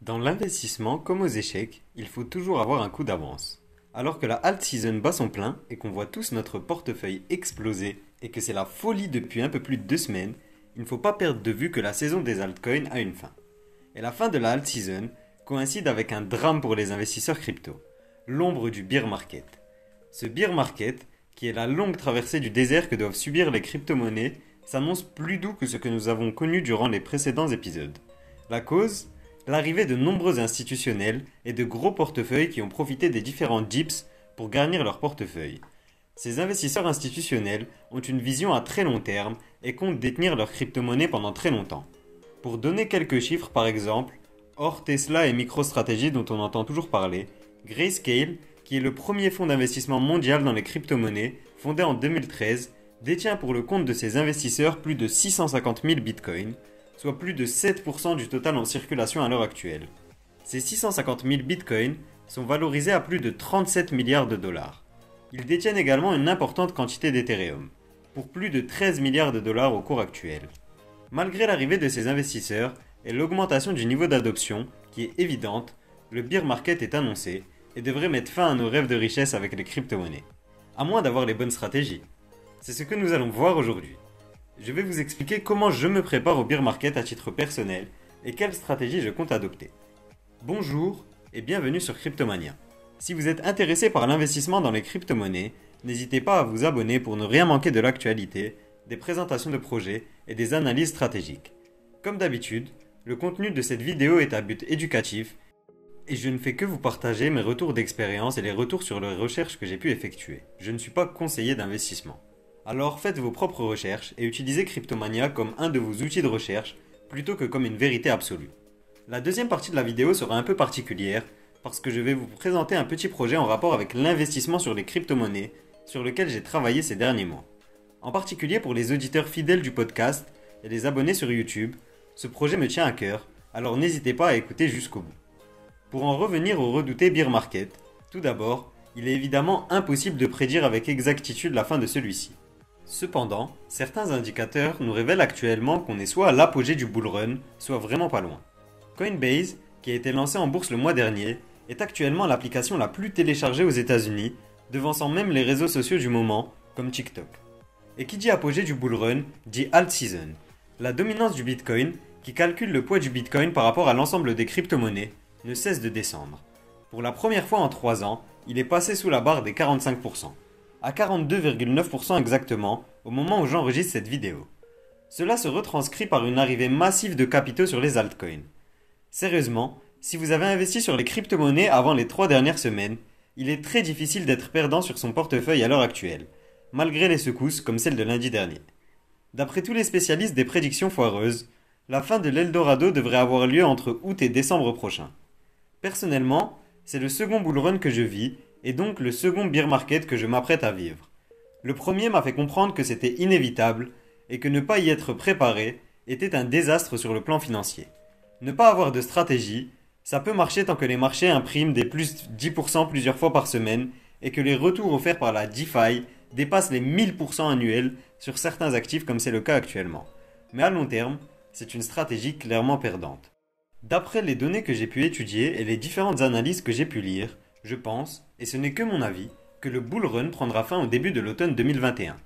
Dans l'investissement, comme aux échecs, il faut toujours avoir un coup d'avance. Alors que la alt season bat son plein et qu'on voit tous notre portefeuille exploser et que c'est la folie depuis un peu plus de 2 semaines, il ne faut pas perdre de vue que la saison des altcoins a une fin. Et la fin de la alt season coïncide avec un drame pour les investisseurs crypto, l'ombre du bear market. Ce bear market, qui est la longue traversée du désert que doivent subir les crypto-monnaies, s'annonce plus doux que ce que nous avons connu durant les précédents épisodes. La cause? L'arrivée de nombreux institutionnels et de gros portefeuilles qui ont profité des différents dips pour garnir leur portefeuille. Ces investisseurs institutionnels ont une vision à très long terme et comptent détenir leur crypto-monnaie pendant très longtemps. Pour donner quelques chiffres par exemple, hors Tesla et MicroStrategy dont on entend toujours parler, Grayscale, qui est le premier fonds d'investissement mondial dans les crypto-monnaies, fondé en 2013, détient pour le compte de ses investisseurs plus de 650 000 bitcoins, soit plus de 7% du total en circulation à l'heure actuelle. Ces 650 000 bitcoins sont valorisés à plus de 37 milliards de dollars. Ils détiennent également une importante quantité d'Ethereum, pour plus de 13 milliards de dollars au cours actuel. Malgré l'arrivée de ces investisseurs et l'augmentation du niveau d'adoption, qui est évidente, le bear market est annoncé et devrait mettre fin à nos rêves de richesse avec les crypto-monnaies. À moins d'avoir les bonnes stratégies. C'est ce que nous allons voir aujourd'hui. Je vais vous expliquer comment je me prépare au bear market à titre personnel et quelles stratégies je compte adopter. Bonjour et bienvenue sur Cryptomania. Si vous êtes intéressé par l'investissement dans les crypto-monnaies, n'hésitez pas à vous abonner pour ne rien manquer de l'actualité, des présentations de projets et des analyses stratégiques. Comme d'habitude, le contenu de cette vidéo est à but éducatif et je ne fais que vous partager mes retours d'expérience et les retours sur les recherches que j'ai pu effectuer. Je ne suis pas conseiller d'investissement. Alors faites vos propres recherches et utilisez Cryptomania comme un de vos outils de recherche plutôt que comme une vérité absolue. La deuxième partie de la vidéo sera un peu particulière parce que je vais vous présenter un petit projet en rapport avec l'investissement sur les crypto-monnaies sur lequel j'ai travaillé ces derniers mois. En particulier pour les auditeurs fidèles du podcast et les abonnés sur YouTube, ce projet me tient à cœur, alors n'hésitez pas à écouter jusqu'au bout. Pour en revenir au redouté bear market, tout d'abord, il est évidemment impossible de prédire avec exactitude la fin de celui-ci. Cependant, certains indicateurs nous révèlent actuellement qu'on est soit à l'apogée du bull run, soit vraiment pas loin. Coinbase, qui a été lancé en bourse le mois dernier, est actuellement l'application la plus téléchargée aux États-Unis, devançant même les réseaux sociaux du moment, comme TikTok. Et qui dit apogée du bull run, dit alt season, la dominance du Bitcoin, qui calcule le poids du Bitcoin par rapport à l'ensemble des crypto-monnaies, ne cesse de descendre. Pour la première fois en 3 ans, il est passé sous la barre des 45%. À 42,9% exactement au moment où j'enregistre cette vidéo. Cela se retranscrit par une arrivée massive de capitaux sur les altcoins. Sérieusement, si vous avez investi sur les crypto-monnaies avant les 3 dernières semaines, il est très difficile d'être perdant sur son portefeuille à l'heure actuelle, malgré les secousses comme celle de lundi dernier. D'après tous les spécialistes des prédictions foireuses, la fin de l'Eldorado devrait avoir lieu entre août et décembre prochain. Personnellement, c'est le second bull run que je vis et donc le second bear market que je m'apprête à vivre. Le premier m'a fait comprendre que c'était inévitable et que ne pas y être préparé était un désastre sur le plan financier. Ne pas avoir de stratégie, ça peut marcher tant que les marchés impriment des plus 10% plusieurs fois par semaine et que les retours offerts par la DeFi dépassent les 1000% annuels sur certains actifs comme c'est le cas actuellement. Mais à long terme, c'est une stratégie clairement perdante. D'après les données que j'ai pu étudier et les différentes analyses que j'ai pu lire, je pense, et ce n'est que mon avis, que le bull run prendra fin au début de l'automne 2021.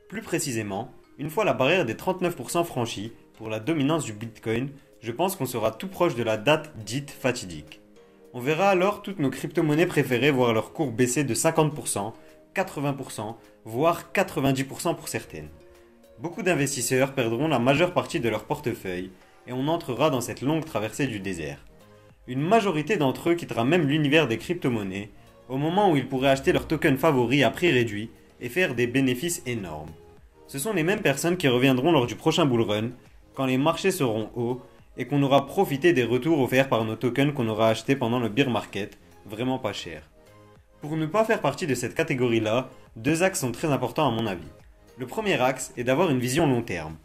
Plus précisément, une fois la barrière des 39% franchie pour la dominance du Bitcoin, je pense qu'on sera tout proche de la date dite fatidique. On verra alors toutes nos crypto-monnaies préférées voir leur cours baisser de 50%, 80%, voire 90% pour certaines. Beaucoup d'investisseurs perdront la majeure partie de leur portefeuille et on entrera dans cette longue traversée du désert. Une majorité d'entre eux quittera même l'univers des crypto-monnaies au moment où ils pourraient acheter leurs tokens favoris à prix réduit et faire des bénéfices énormes. Ce sont les mêmes personnes qui reviendront lors du prochain bull run, quand les marchés seront hauts et qu'on aura profité des retours offerts par nos tokens qu'on aura achetés pendant le bear market, vraiment pas cher. Pour ne pas faire partie de cette catégorie-là, 2 axes sont très importants à mon avis. Le premier axe est d'avoir une vision long terme.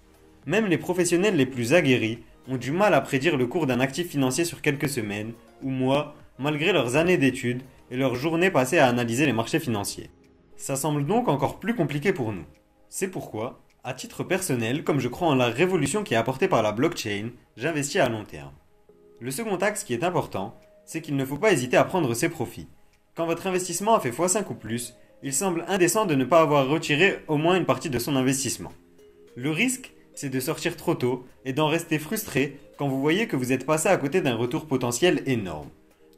Même les professionnels les plus aguerris ont du mal à prédire le cours d'un actif financier sur quelques semaines ou mois, malgré leurs années d'études et leurs journées passées à analyser les marchés financiers. Ça semble donc encore plus compliqué pour nous. C'est pourquoi, à titre personnel, comme je crois en la révolution qui est apportée par la blockchain, j'investis à long terme. Le second axe qui est important, c'est qu'il ne faut pas hésiter à prendre ses profits. Quand votre investissement a fait x5 ou plus, il semble indécent de ne pas avoir retiré au moins une partie de son investissement. Le risque, c'est de sortir trop tôt et d'en rester frustré quand vous voyez que vous êtes passé à côté d'un retour potentiel énorme.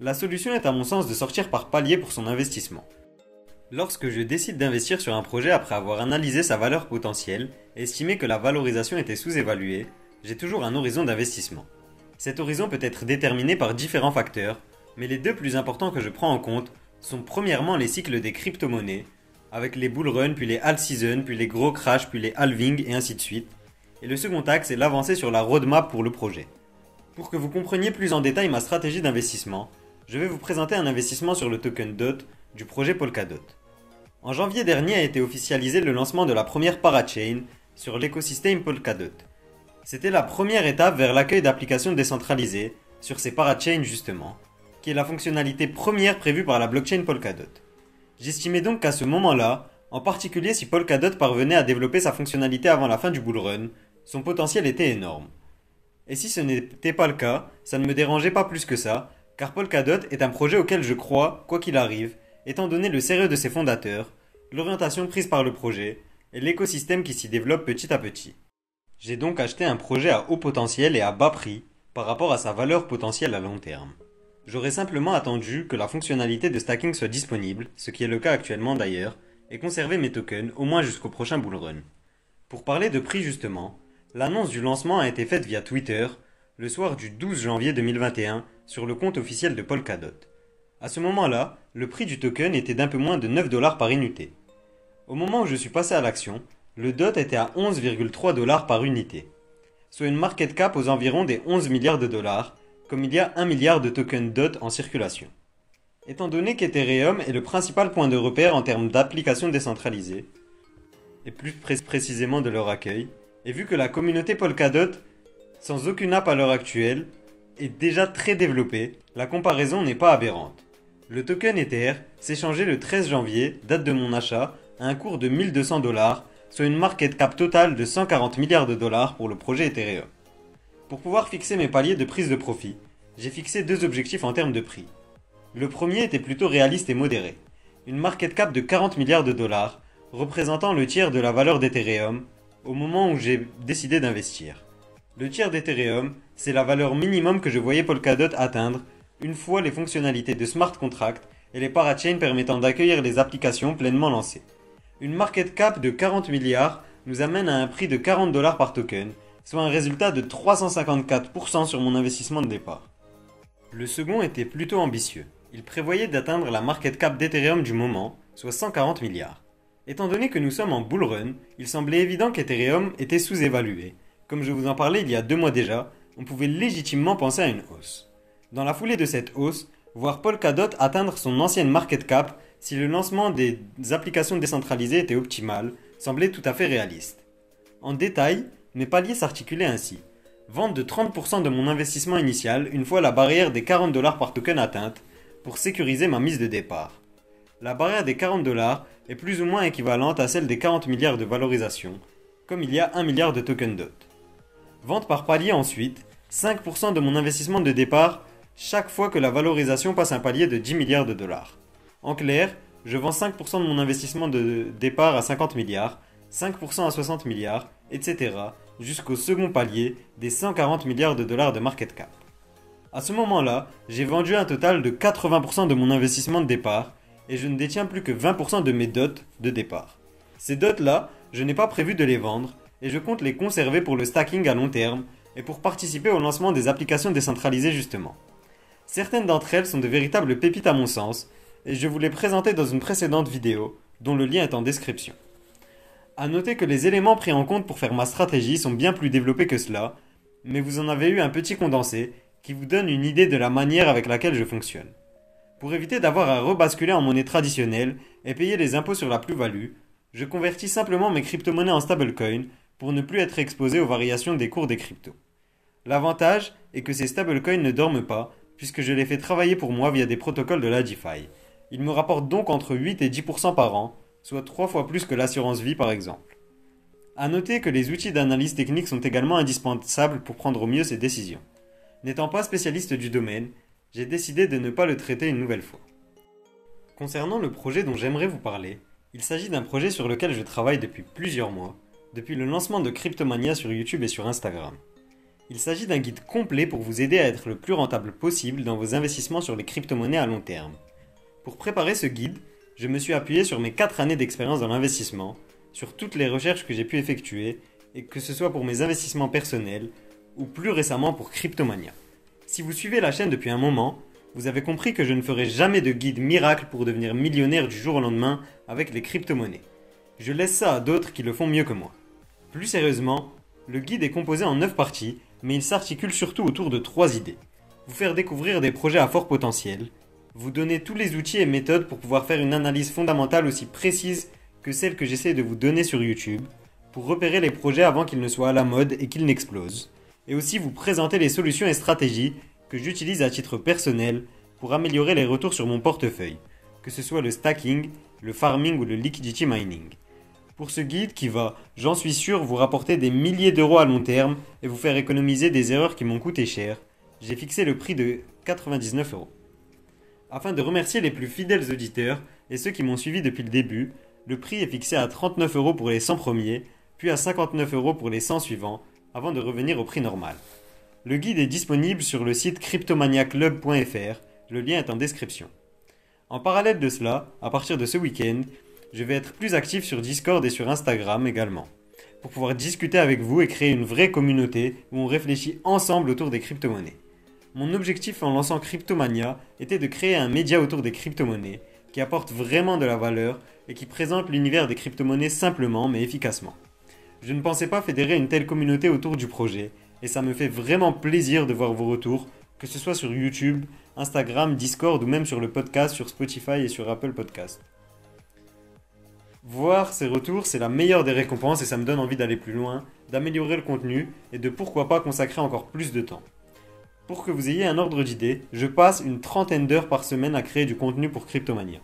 La solution est à mon sens de sortir par palier pour son investissement. Lorsque je décide d'investir sur un projet après avoir analysé sa valeur potentielle et estimé que la valorisation était sous-évaluée, j'ai toujours un horizon d'investissement. Cet horizon peut être déterminé par différents facteurs, mais les deux plus importants que je prends en compte sont premièrement les cycles des crypto-monnaies, avec les bull run, puis les alt season, puis les gros crashs, puis les halving et ainsi de suite. Et le second axe est l'avancée sur la roadmap pour le projet. Pour que vous compreniez plus en détail ma stratégie d'investissement, je vais vous présenter un investissement sur le token DOT du projet Polkadot. En janvier dernier a été officialisé le lancement de la première parachain sur l'écosystème Polkadot. C'était la première étape vers l'accueil d'applications décentralisées sur ces parachains justement, qui est la fonctionnalité première prévue par la blockchain Polkadot. J'estimais donc qu'à ce moment-là, en particulier si Polkadot parvenait à développer sa fonctionnalité avant la fin du bull run, son potentiel était énorme. Et si ce n'était pas le cas, ça ne me dérangeait pas plus que ça, car Polkadot est un projet auquel je crois, quoi qu'il arrive, étant donné le sérieux de ses fondateurs, l'orientation prise par le projet et l'écosystème qui s'y développe petit à petit. J'ai donc acheté un projet à haut potentiel et à bas prix par rapport à sa valeur potentielle à long terme. J'aurais simplement attendu que la fonctionnalité de stacking soit disponible, ce qui est le cas actuellement d'ailleurs, et conserver mes tokens au moins jusqu'au prochain bull run. Pour parler de prix justement, l'annonce du lancement a été faite via Twitter le soir du 12 janvier 2021 sur le compte officiel de Polkadot. À ce moment-là, le prix du token était d'un peu moins de 9 $ par unité. Au moment où je suis passé à l'action, le DOT était à 11,3 $ par unité, soit une market cap aux environs des 11 milliards de dollars, comme il y a 1 milliard de tokens DOT en circulation. Étant donné qu'Ethereum est le principal point de repère en termes d'applications décentralisées, et plus précisément de leur accueil, et vu que la communauté Polkadot, sans aucune app à l'heure actuelle, est déjà très développée, la comparaison n'est pas aberrante. Le token Ether s'est changé le 13 janvier, date de mon achat, à un cours de 1200 $, soit une market cap totale de 140 milliards de dollars pour le projet Ethereum. Pour pouvoir fixer mes paliers de prise de profit, j'ai fixé deux objectifs en termes de prix. Le premier était plutôt réaliste et modéré, une market cap de 40 milliards de dollars, représentant le tiers de la valeur d'Ethereum au moment où j'ai décidé d'investir. Le tiers d'Ethereum, c'est la valeur minimum que je voyais Polkadot atteindre une fois les fonctionnalités de smart contract et les parachains permettant d'accueillir les applications pleinement lancées. Une market cap de 40 milliards nous amène à un prix de 40 $ par token, soit un résultat de 354% sur mon investissement de départ. Le second était plutôt ambitieux. Il prévoyait d'atteindre la market cap d'Ethereum du moment, soit 140 milliards. Étant donné que nous sommes en bull run, il semblait évident qu'Ethereum était sous-évalué. Comme je vous en parlais il y a 2 mois déjà, on pouvait légitimement penser à une hausse. Dans la foulée de cette hausse, voir Polkadot atteindre son ancienne market cap si le lancement des applications décentralisées était optimal semblait tout à fait réaliste. En détail, mes paliers s'articulaient ainsi. Vente de 30% de mon investissement initial une fois la barrière des 40 $ par token atteinte pour sécuriser ma mise de départ. La barrière des 40 $ est plus ou moins équivalente à celle des 40 milliards de valorisation, comme il y a 1 milliard de tokens DOT. Vente par palier ensuite, 5% de mon investissement de départ chaque fois que la valorisation passe un palier de 10 milliards de dollars. En clair, je vends 5% de mon investissement de départ à 50 milliards, 5% à 60 milliards, etc. jusqu'au second palier des 140 milliards de dollars de market cap. À ce moment-là, j'ai vendu un total de 80% de mon investissement de départ et je ne détiens plus que 20% de mes dots de départ. Ces dots-là, je n'ai pas prévu de les vendre et je compte les conserver pour le stacking à long terme et pour participer au lancement des applications décentralisées justement. Certaines d'entre elles sont de véritables pépites à mon sens et je vous les présentais dans une précédente vidéo dont le lien est en description. A noter que les éléments pris en compte pour faire ma stratégie sont bien plus développés que cela, mais vous en avez eu un petit condensé qui vous donne une idée de la manière avec laquelle je fonctionne. Pour éviter d'avoir à rebasculer en monnaie traditionnelle et payer les impôts sur la plus-value, je convertis simplement mes crypto-monnaies en stablecoin pour ne plus être exposé aux variations des cours des cryptos. L'avantage est que ces stablecoins ne dorment pas puisque je les fais travailler pour moi via des protocoles de la DeFi. Ils me rapportent donc entre 8 et 10% par an, soit 3 fois plus que l'assurance vie par exemple. A noter que les outils d'analyse technique sont également indispensables pour prendre au mieux ces décisions. N'étant pas spécialiste du domaine, j'ai décidé de ne pas le traiter une nouvelle fois. Concernant le projet dont j'aimerais vous parler, il s'agit d'un projet sur lequel je travaille depuis plusieurs mois, depuis le lancement de Cryptomania sur YouTube et sur Instagram. Il s'agit d'un guide complet pour vous aider à être le plus rentable possible dans vos investissements sur les crypto-monnaies à long terme. Pour préparer ce guide, je me suis appuyé sur mes 4 années d'expérience dans l'investissement, sur toutes les recherches que j'ai pu effectuer, et que ce soit pour mes investissements personnels, ou plus récemment pour Cryptomania. Si vous suivez la chaîne depuis un moment, vous avez compris que je ne ferai jamais de guide miracle pour devenir millionnaire du jour au lendemain avec les crypto-monnaies. Je laisse ça à d'autres qui le font mieux que moi. Plus sérieusement, le guide est composé en 9 parties, mais il s'articule surtout autour de 3 idées. Vous faire découvrir des projets à fort potentiel, vous donner tous les outils et méthodes pour pouvoir faire une analyse fondamentale aussi précise que celle que j'essaie de vous donner sur YouTube, pour repérer les projets avant qu'ils ne soient à la mode et qu'ils n'explosent, et aussi vous présenter les solutions et stratégies que j'utilise à titre personnel pour améliorer les retours sur mon portefeuille, que ce soit le stacking, le farming ou le liquidity mining. Pour ce guide qui va, j'en suis sûr, vous rapporter des milliers d'euros à long terme et vous faire économiser des erreurs qui m'ont coûté cher, j'ai fixé le prix de 99 euros. Afin de remercier les plus fidèles auditeurs et ceux qui m'ont suivi depuis le début, le prix est fixé à 39 euros pour les 100 premiers, puis à 59 euros pour les 100 suivants, avant de revenir au prix normal. Le guide est disponible sur le site cryptomaniaclub.fr, le lien est en description. En parallèle de cela, à partir de ce week-end, je vais être plus actif sur Discord et sur Instagram également, pour pouvoir discuter avec vous et créer une vraie communauté où on réfléchit ensemble autour des crypto-monnaies. Mon objectif en lançant Cryptomania était de créer un média autour des crypto-monnaies qui apporte vraiment de la valeur et qui présente l'univers des crypto-monnaies simplement mais efficacement. Je ne pensais pas fédérer une telle communauté autour du projet et ça me fait vraiment plaisir de voir vos retours, que ce soit sur YouTube, Instagram, Discord ou même sur le podcast sur Spotify et sur Apple Podcast. Voir ces retours, c'est la meilleure des récompenses et ça me donne envie d'aller plus loin, d'améliorer le contenu et de pourquoi pas consacrer encore plus de temps. Pour que vous ayez un ordre d'idée, je passe une trentaine d'heures par semaine à créer du contenu pour Cryptomania.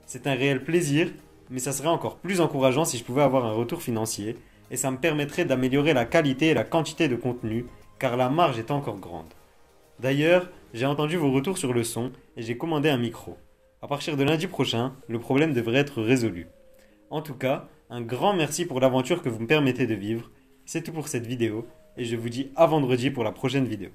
C'est un réel plaisir, mais ça serait encore plus encourageant si je pouvais avoir un retour financier et ça me permettrait d'améliorer la qualité et la quantité de contenu car la marge est encore grande. D'ailleurs, j'ai entendu vos retours sur le son et j'ai commandé un micro. À partir de lundi prochain, le problème devrait être résolu. En tout cas, un grand merci pour l'aventure que vous me permettez de vivre. C'est tout pour cette vidéo et je vous dis à vendredi pour la prochaine vidéo.